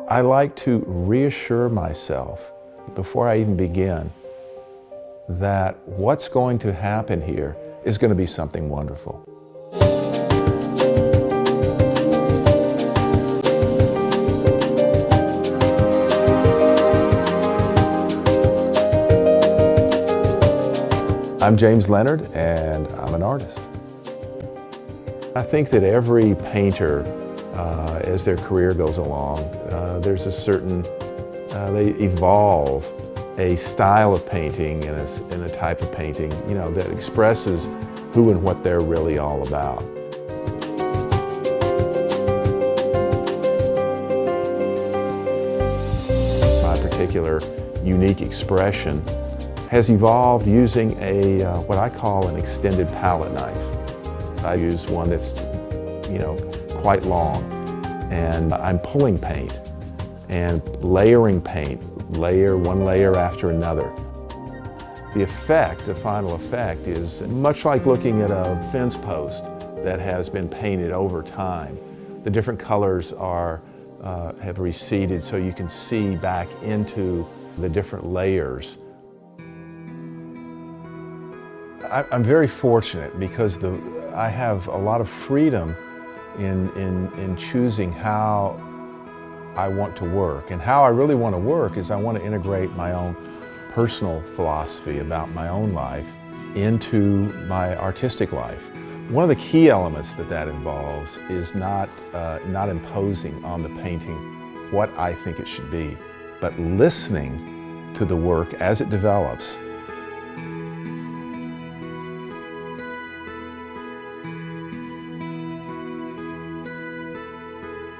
I like to reassure myself before I even begin that what's going to happen here is going to be something wonderful. I'm James Leonard, and I'm an artist. I think that every painter, as their career goes along, there's a certain, they evolve a style of painting and a type of painting, that expresses who and what they're really all about. My particular unique expression has evolved using what I call an extended palette knife. I use one that's, quite long, and I'm pulling paint and layering paint, one layer after another. The final effect, is much like looking at a fence post that has been painted over time. The different colors have receded so you can see back into the different layers. I'm very fortunate because I have a lot of freedom in choosing how I want to work. And how I really want to work is I want to integrate my own personal philosophy about my own life into my artistic life. One of the key elements that involves is not imposing on the painting what I think it should be, but listening to the work as it develops.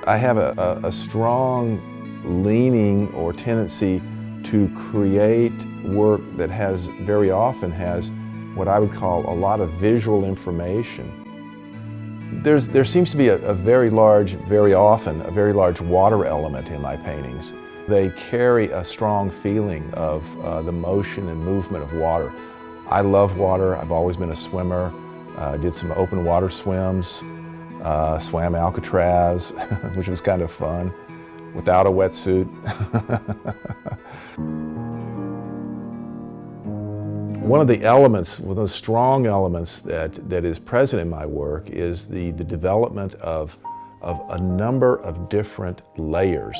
I have a strong leaning or tendency to create work that very often has what I would call a lot of visual information. There seems to be very often a very large water element in my paintings. They carry a strong feeling of the motion and movement of water. I love water. I've always been a swimmer. Did some open water swims. Swam Alcatraz, which was kind of fun, without a wetsuit. One of the elements, one of the strong elements that is present in my work is the development of a number of different layers.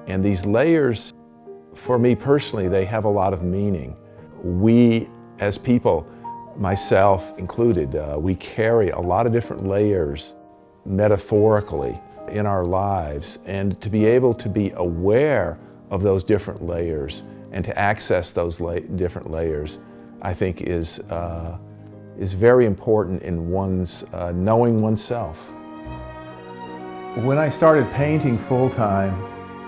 And these layers, for me personally, they have a lot of meaning. We, as people, myself included, we carry a lot of different layers metaphorically in our lives, and to be able to be aware of those different layers and to access those different layers, I think is very important in knowing oneself. When I started painting full-time,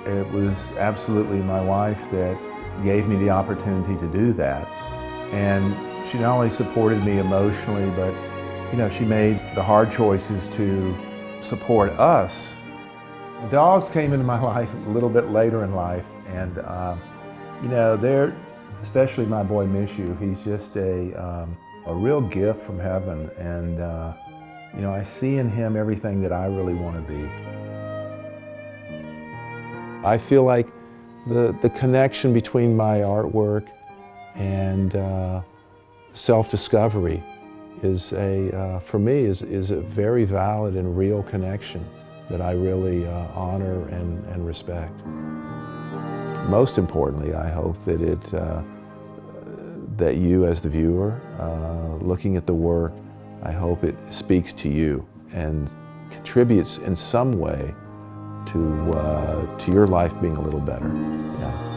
it was absolutely my wife that gave me the opportunity to do that. And she not only supported me emotionally, but she made the hard choices to support us. The dogs came into my life a little bit later in life, and they're, especially my boy Mishu, he's just a real gift from heaven, and I see in him everything that I really want to be. I feel like the connection between my artwork and self-discovery for me, is a very valid and real connection that I really honor and respect. Most importantly, I hope that that you as the viewer, looking at the work, I hope it speaks to you and contributes in some way to your life being a little better. Yeah.